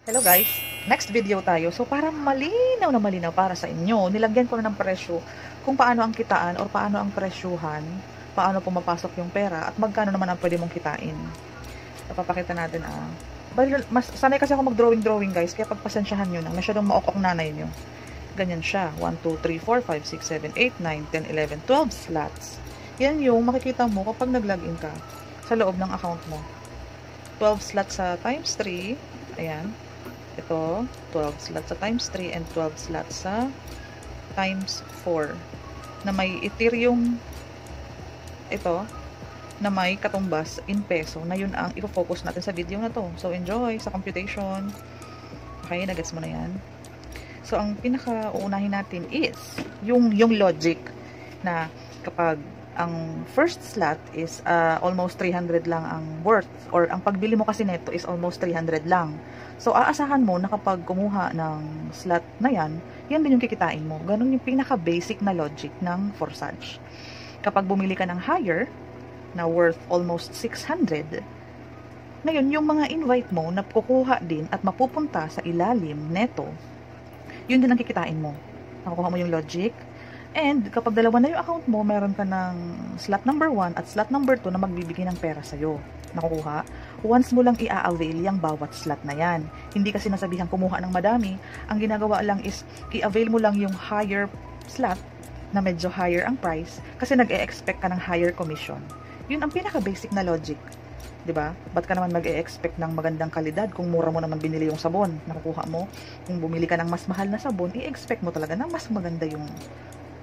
Hello guys, next video tayo. So para malinaw na malinaw para sa inyo, nilagyan ko na ng presyo kung paano ang kitaan or paano ang presyuhan, paano pumapasok yung pera at magkano naman ang pwede mong kitain. Papakita natin mas sanay kasi ako mag-drawing guys, kaya pagpasensyahan nyo na, masyadong maokok nanay nyo. Ganyan siya, 1, 2, 3, 4, 5, 6, 7, 8, 9, 10, 11, 12 slots. Yan yung makikita mo kapag nag-login ka sa loob ng account mo. 12 slots sa times 3, ayan. Ito, 12 slots sa times 3 and 12 slots sa times 4 na may Ethereum ito na may katumbas in peso na yun ang ipo-focus natin sa video na to. So enjoy sa computation. Okay, nagets mo na yan. So ang pinaka-uunahin natin is yung logic na kapag ang first slot is almost 300 lang ang worth or ang pagbili mo kasi neto is almost 300 lang. So aasahan mo na kapag kumuha ng slot na yan din yung kikitain mo. Ganun yung pinaka-basic na logic ng Forsage. Kapag bumili ka ng higher na worth almost 600, ngayon yung mga invite mo na kukuha din at mapupunta sa ilalim neto, yun din ang kikitain mo. Nakukuha mo yung logic. And kapag dalawa na yung account mo, meron ka ng slot number 1 at slot number 2 na magbibigay ng pera sa'yo. Nakukuha? Once mo lang i-avail yung bawat slot na yan. Hindi kasi nasabihan kumuha ng madami. Ang ginagawa lang is, i-avail mo lang yung higher slot na medyo higher ang price kasi nag-e-expect ka ng higher commission. Yun ang pinaka-basic na logic. Diba? Ba't ka naman mag-e-expect ng magandang kalidad kung mura mo naman binili yung sabon? Nakukuha mo? Kung bumili ka ng mas mahal na sabon, i-expect mo talaga na mas maganda yung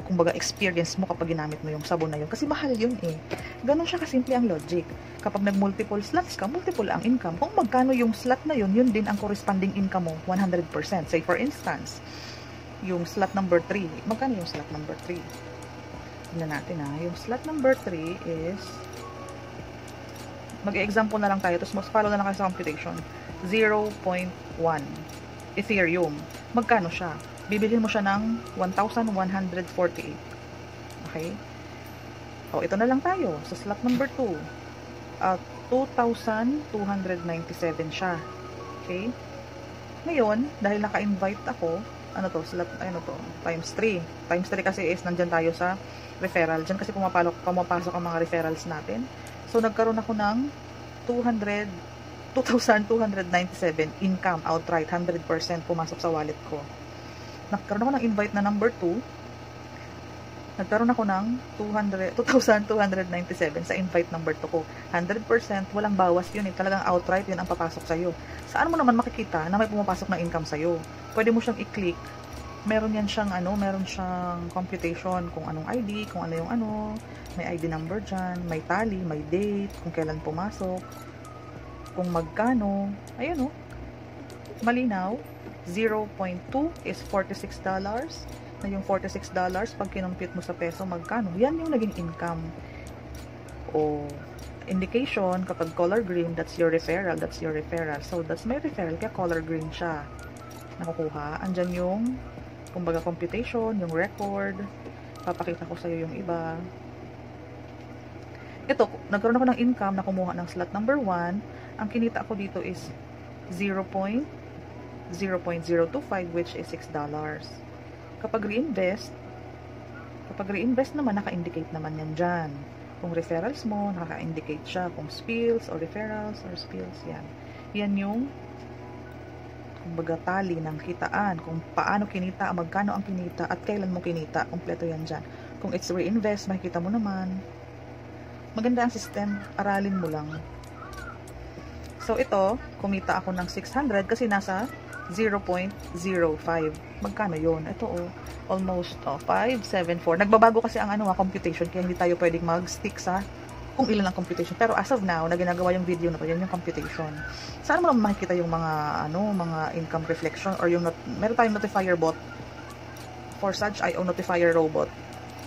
kumbaga experience mo kapag ginamit mo yung sabon na yun kasi mahal yun eh. Ganon siya kasimple ang logic. Kapag nag-multiple slots ka, multiple ang income. Kung magkano yung slot na yun, yun din ang corresponding income mo, 100%. Say for instance, yung slot number 3. Magkano yung slot number 3? Tingnan natin yung slot number 3 is mag-example na lang tayo, tapos mas follow na lang kayo sa computation. 0.1 Ethereum. Magkano siya? Bibilhin mo siya ng 1,148. Okay? O, ito na lang tayo. Sa slot number 2. 2,297 siya. Okay? Ngayon, dahil naka-invite ako, times 3. Times 3 kasi is nandyan tayo sa referral. Diyan kasi pumapasok ang mga referrals natin. So, nagkaroon ako ng 2,297 income outright. 100% pumasok sa wallet ko. Nagkaroon ako ng invite na number 2. Nagkaroon ako ng 2,297 sa invite number 2 ko. 100%, walang bawas yun. Talagang outright yun ang papasok sa'yo. Saan mo naman makikita na may pumapasok na income sa'yo? Pwede mo siyang i-click. Meron yan siyang meron siyang computation kung anong ID, kung ano yung may ID number dyan, may tally, may date, kung kailan pumasok, kung magkano. Ayun malinaw. 0.2 is $46. Na yung $46, pag kinumpute mo sa peso, magkano? Yan yung naging income. O, indication, kapag color green, that's your referral. That's your referral. So, that's my referral, kaya color green siya. Nakukuha. Andyan yung, kumbaga, computation, yung record. Papakita ko sa'yo yung iba. Ito, nagkaroon ako ng income na kumuha ng slot number 1. Ang kinita ko dito is 0.025, which is $6. Kapag reinvest naman, naka-indicate naman yan dyan. Kung referrals mo, naka-indicate siya. Kung spills or referrals or spills, yan. Yan yung kumbaga tally ng kitaan. Kung paano kinita, magkano ang kinita, at kailan mo kinita. Kompleto yan dyan. Kung it's reinvest, makikita mo naman. Maganda ang system. Aralin mo lang. So, ito, kumita ako ng 600 kasi nasa 0.05. Magkano yun? Ito, almost 574. Nagbabago kasi ang computation, kaya hindi tayo pwedeng mag-stick sa kung ilan ang computation. Pero as of now, na ginagawa yung video na to, yan yung computation. Saan mo naman makikita yung mga, mga income reflection or yung, meron tayong notifier bot, Forsage IO notifier robot.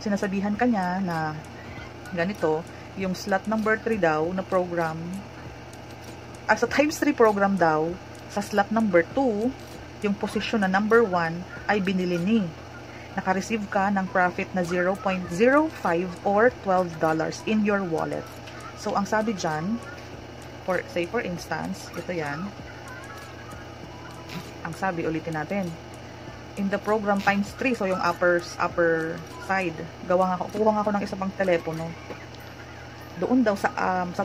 Sinasabihan ka niya na ganito, yung slot number 3 daw na program, sa times 3 program daw, sa slot number 2, yung position na number 1 ay binili ni. Naka-receive ka ng profit na 0.05 or $12 in your wallet. So, ang sabi dyan, say for instance, ito yan, Ang sabi, ulitin natin. In the program times 3, so yung upper side, kuha nga ako ng isa pang telepono. Doon daw sa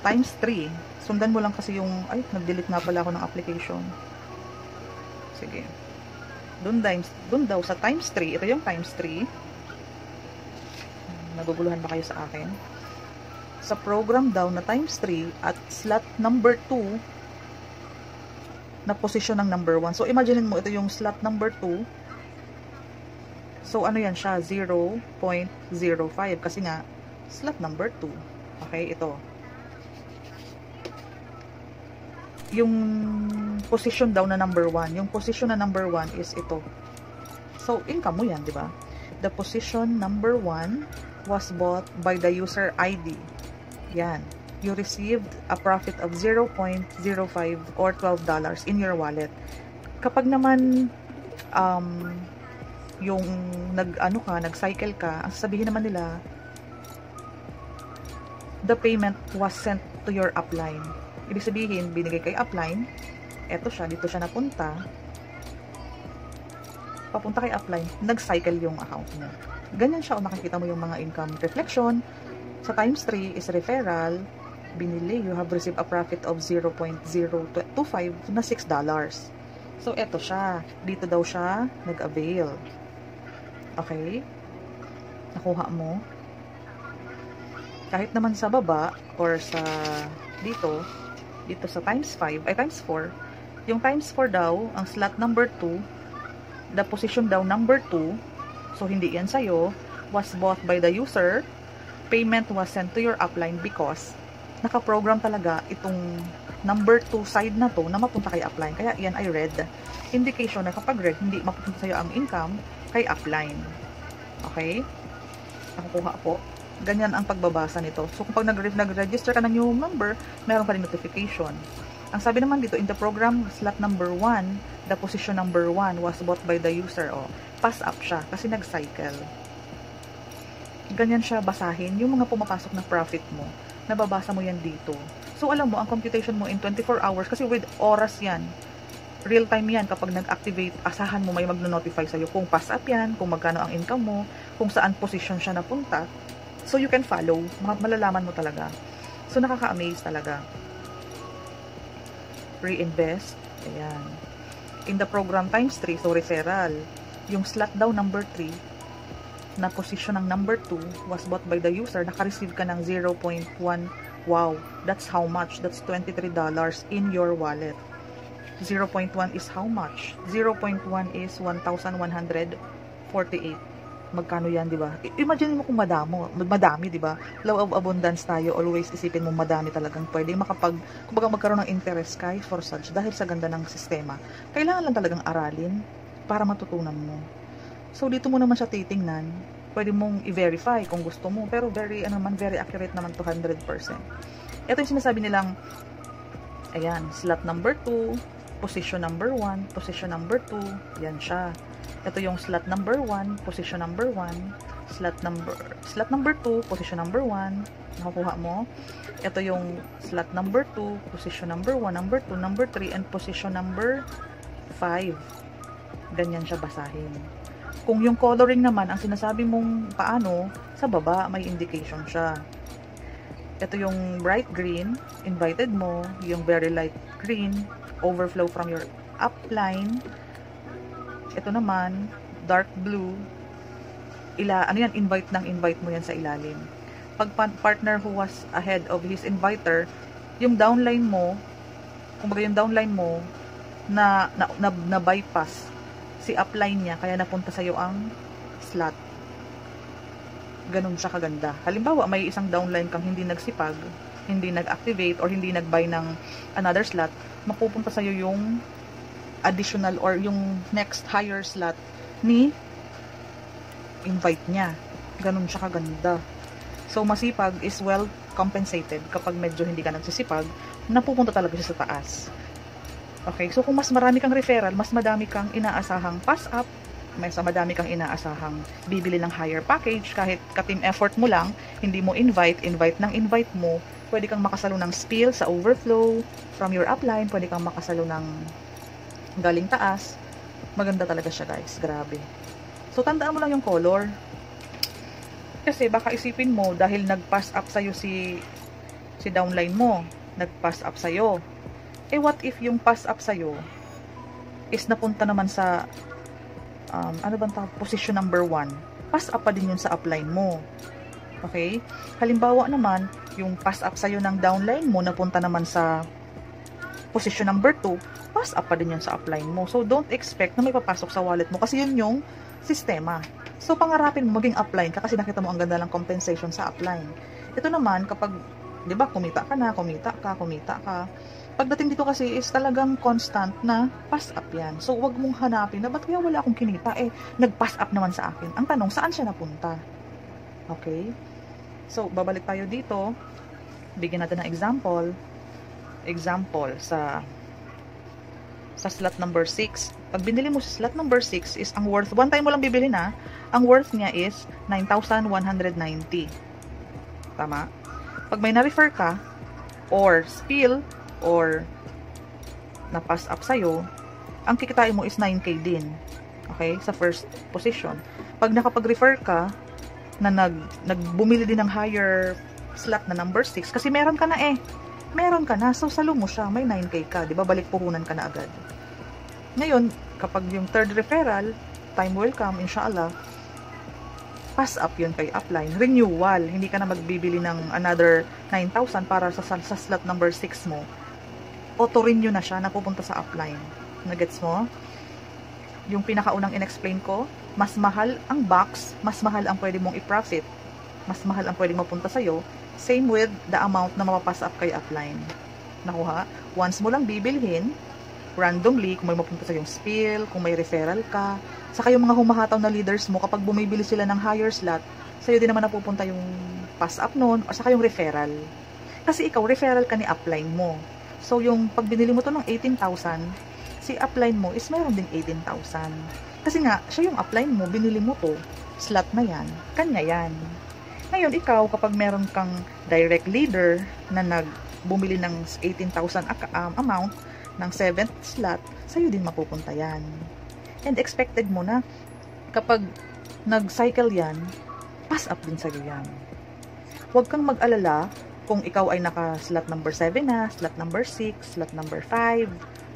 times 3, sundan mo lang kasi yung, ay, nag-delete nga pala ako ng application. Sige. Doon daw sa times 3, ito yung times 3. Naguguluhan ba kayo sa akin? Sa program daw na times 3 at slot number 2, na position ng number 1. So, imagine mo, ito yung slot number 2. So, ano yan siya? 0.05. Kasi nga, slot number 2. Okay, ito. Yung position daw na number 1. Yung position na number 1 is ito. So, income mo yan, di ba? The position number 1 was bought by the user ID. Yan. You received a profit of 0.05 or $12 in your wallet. Kapag naman yung nag-cycle ka, ang sasabihin naman nila, the payment was sent to your upline. Ibig sabihin, binigay kay upline, eto siya, dito siya napunta, papunta kay upline, nag-cycle yung account mo. Ganyan siya, o makikita mo yung mga income reflection. Sa times 3 is referral, binili, you have received a profit of 0.025 na $6. So, eto siya. Dito daw siya nag-avail. Okay? Nakuha mo. Kahit naman sa baba, or sa dito sa times 5, ay times 4, yung times 4 daw, ang slot number 2, the position daw number 2, so hindi yan sa'yo, was bought by the user, payment was sent to your upline because naka-program talaga itong number 2 side na to na mapunta kay upline. Kaya yan ay red. Indication na kapag red, hindi mapupunta sa'yo ang income kay upline. Okay? Nakukuha po. Ganyan ang pagbabasa nito. So, kapag nag-register ka ng new member, meron ka rin notification. Ang sabi naman dito, in the program slot number 1, the position number 1 was bought by the user. O, pass up siya kasi nag-cycle. Ganyan siya basahin. Yung mga pumapasok na profit mo, nababasa mo yan dito. So, alam mo, ang computation mo in 24 hours, kasi with oras yan, real time yan, kapag nag-activate, asahan mo may mag-notify sa'yo kung pass up yan, kung magkano ang income mo, kung saan position siya napunta. So, you can follow. Malalaman mo talaga. So, nakaka-amaze talaga. Reinvest. Ayan. In the program times 3, so referral. Yung slot daw number 3, na position ng number 2 was bought by the user, naka-receive ka ng 0.1. Wow, that's how much? That's $23 in your wallet. 0.1 is how much? 0.1 is 1,148. Magkano yan, di ba? Imagine mo kung madami, di ba? Law of abundance tayo, always isipin mo madami talagang pwede kumbaga magkaroon ng interest kay for such dahil sa ganda ng sistema. Kailangan lang talagang aralin para matutunan mo. So, dito mo naman siya titingnan. Pwede mong i-verify kung gusto mo. Pero very accurate naman to 100%. Ito yung sinasabi nilang, ayan, slot number 2, position number 1, position number 2, yan siya. Ito yung slot number 1, position number 1, slot number 2, position number 1, nakukuha mo. Ito yung slot number 2, position number 1, number 2, number 3, and position number 5. Ganyan siya basahin. Kung yung coloring naman, ang sinasabi mong paano, sa baba, may indication siya. Ito yung bright green, invited mo. Yung very light green, overflow from your upline. Ito naman, dark blue, invite mo yan sa ilalim. Pag partner who was ahead of his inviter, yung downline mo, kumbaga yung downline mo, na bypass si upline niya, kaya napunta sa'yo ang slot. Ganun siya kaganda. Halimbawa, may isang downline kang hindi nagsipag, hindi nag-activate, or hindi nag-buy ng another slot, mapupunta sa'yo yung additional or yung next higher slot ni invite niya. Ganun siya kaganda. So, masipag is well compensated. Kapag medyo hindi ka nagsisipag, napupunta talaga siya sa taas. Okay, so kung mas marami kang referral, mas madami kang inaasahang pass up, mas madami kang inaasahang bibili ng higher package, kahit ka-team effort mo lang, hindi mo invite ng invite mo, pwede kang makasalo ng spill sa overflow from your upline, pwede kang makasalo ng galing taas, Maganda talaga siya guys, grabe. So tandaan mo lang yung color. Kasi baka isipin mo dahil nag-pass up sa'yo si downline mo, nag-pass up sa'yo. Eh what if yung pass up sa'yo is napunta naman sa ano bang tawag? Position number 1. Pass up pa din yun sa upline mo. Okay? Halimbawa naman, yung pass up sa'yo ng downline mo, napunta naman sa position number 2, pass up pa din yun sa upline mo. So, don't expect na may papasok sa wallet mo kasi yun yung sistema. So, pangarapin mo maging upline ka kasi nakita mo ang ganda ng compensation sa upline. Ito naman, kapag, di ba, kumita ka na, kumita ka. Pagdating dito kasi is talagang constant na pass up yan. So, wag mong hanapin na, ba't kaya wala akong kinita? Eh, nag-pass up naman sa akin. Ang tanong, saan siya napunta? Okay? So, babalik tayo dito. Bigyan natin ng example. Example sa slot number 6. Pag binili mo sa slot number 6 is ang worth, one time mo lang bibili na, ang worth niya is 9,190. Tama? Pag may na-refer ka, or spill, or na-pass up sa'yo, ang kikitain mo is 9K din. Okay? Sa first position. Pag nakapag-refer ka, na nagbumili din ng higher slot na number 6, kasi meron ka na meron ka na, so salo mo siya, may 9K ka, di ba? Balik puhunan ka na agad. Ngayon, kapag yung third referral, time will come, inshallah, pass up yun kay upline. Renewal, hindi ka na magbibili ng another 9,000 para sa slot number 6 mo. Auto-renew na siya, napupunta sa upline. Nagets mo? Yung pinakaunang in-explain ko, mas mahal ang box, mas mahal ang pwede mong i-profit, mas mahal ang pwede mapunta sa'yo. Same with the amount na mapapass up kay upline. Nakuha? Once mo lang bibilhin, randomly, kung may mapunta sa yung spill, kung may referral ka, saka yung mga humahataw na leaders mo, kapag bumibili sila ng higher slot, sa'yo din naman napupunta yung pass up nun, o saka yung referral. Kasi ikaw, referral ka ni upline mo. So, yung pag binili mo to ng 18,000, si upline mo is meron ding 18,000. Kasi nga, siya yung upline mo, binili mo to, slot na yan, kanya yan. Ngayon, ikaw, kapag meron kang direct leader na nagbumili ng 18,000 amount ng 7th slot, sa'yo din mapupunta yan. And expected mo na kapag nag-cycle yan, pass up din sa'yo yan. Huwag kang mag-alala kung ikaw ay naka-slot number 7 na, slot number 6, slot number 5,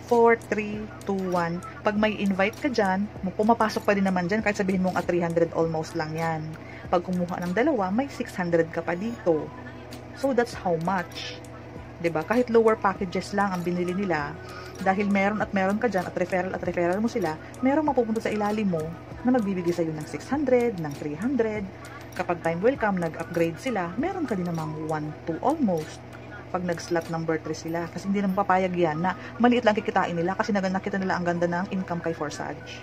4, 3, 2, 1. Pag may invite ka dyan, pumapasok pa din naman dyan kahit sabihin mong 300 almost lang yan. Pag kumuha ng dalawa, may 600 ka pa dito. So, that's how much. 'Di ba? Kahit lower packages lang ang binili nila, dahil meron ka dyan at referral mo sila, meron mapupunta sa ilalim mo na magbibigay sa'yo ng 600, ng 300. Kapag time will come, nag-upgrade sila, meron ka din namang 1, 2 almost. Pag nag-slot number 3 sila. Kasi hindi naman papayag yan na maliit lang kikitain nila kasi nakita nila ang ganda ng income kay Forsage.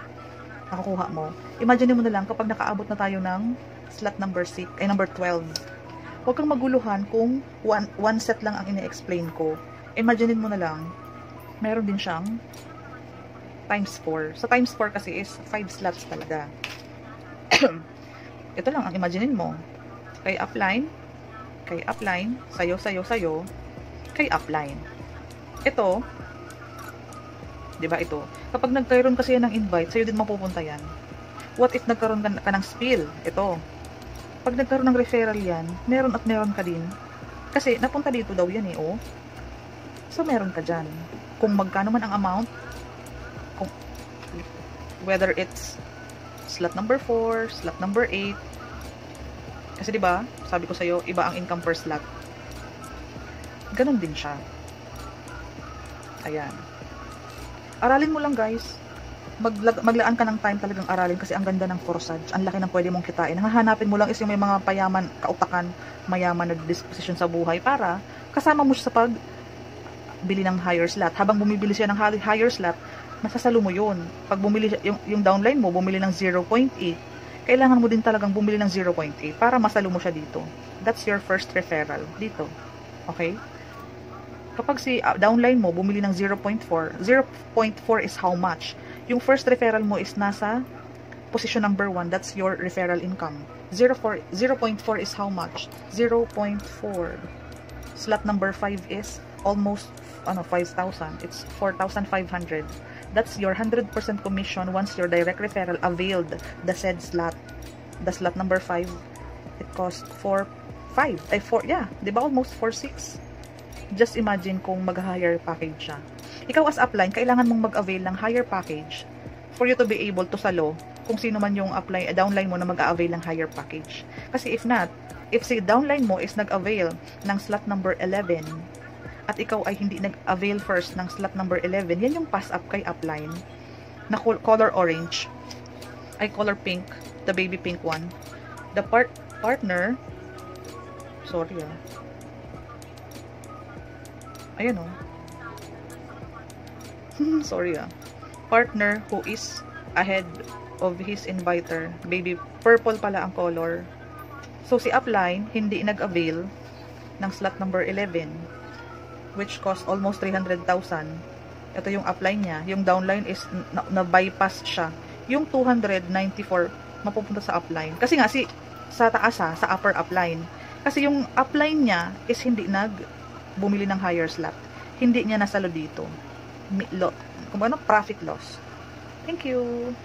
Nakakuha mo. Imagine mo na lang kapag nakaabot na tayo ng slot number 6, number 12. Huwag kang maguluhan kung one set lang ang ine-explain ko. Imagine mo na lang, meron din siyang times 4. Sa times 4 kasi is 5 slots talaga. Ito lang ang imaginein mo. Kay upline, sayo, kay upline. Ito, di ba ito? Kapag nagkaroon kasi yan ng invite, sa'yo din mapupunta yan. What if nagkaroon ka ng spill? Ito. Pag nagkaroon ng referral yan, meron at meron ka din. Kasi napunta dito daw yan oh. So, meron ka dyan. Kung magkano man ang amount, whether it's slot number 4, slot number 8, kasi diba, sabi ko sa'yo, iba ang income per slot. Ganon din siya. Ayan. Aralin mo lang guys. Maglaan ka ng time talagang aralin kasi ang ganda ng Forsage. Ang laki ng pwede mong kitain. Ang hahanapin mo lang is yung may mga payaman, kautakan, mayaman na disposition sa buhay para kasama mo siya sa pagbili ng higher slot. Habang bumibili siya ng higher slot, masasalo mo yun. Pag bumili yung downline mo, bumili ng 0.8, kailangan mo din talagang bumili ng 0.8 para masalo mo siya dito. That's your first referral dito. Okay? Kapag si downline mo bumili ng 0.4, 0.4 is how much? Yung first referral mo is nasa position number 1, that's your referral income. 0.4 is how much? 0.4. Slot number 5 is almost 5,000. It's 4,500. That's your 100% commission once your direct referral availed the said slot. The slot number 5, it cost 4.5. Ay, 4, yeah. Diba almost 4.6? Just imagine kung mag-higher package siya. Ikaw as upline, kailangan mong mag-avail ng higher package for you to be able to salo kung sino man yung downline mo na mag-avail ng higher package. Kasi if not, if si downline mo is nag-avail ng slot number 11 at ikaw ay hindi nag-avail first ng slot number 11, yan yung pass up kay upline na color orange ay color pink, the baby pink one. The partner, sorry ayan sorry partner who is ahead of his inviter, baby purple pala ang color. So si upline hindi nag-avail ng slot number 11 which cost almost 300,000. Ito yung upline niya, yung downline is na-bypass siya. Yung 294 mapupunta sa upline. Kasi nga sa taas sa upper upline. Kasi yung upline niya is hindi bumili ng higher slot. Hindi niya nasalo dito. Kung ano, profit loss. Thank you.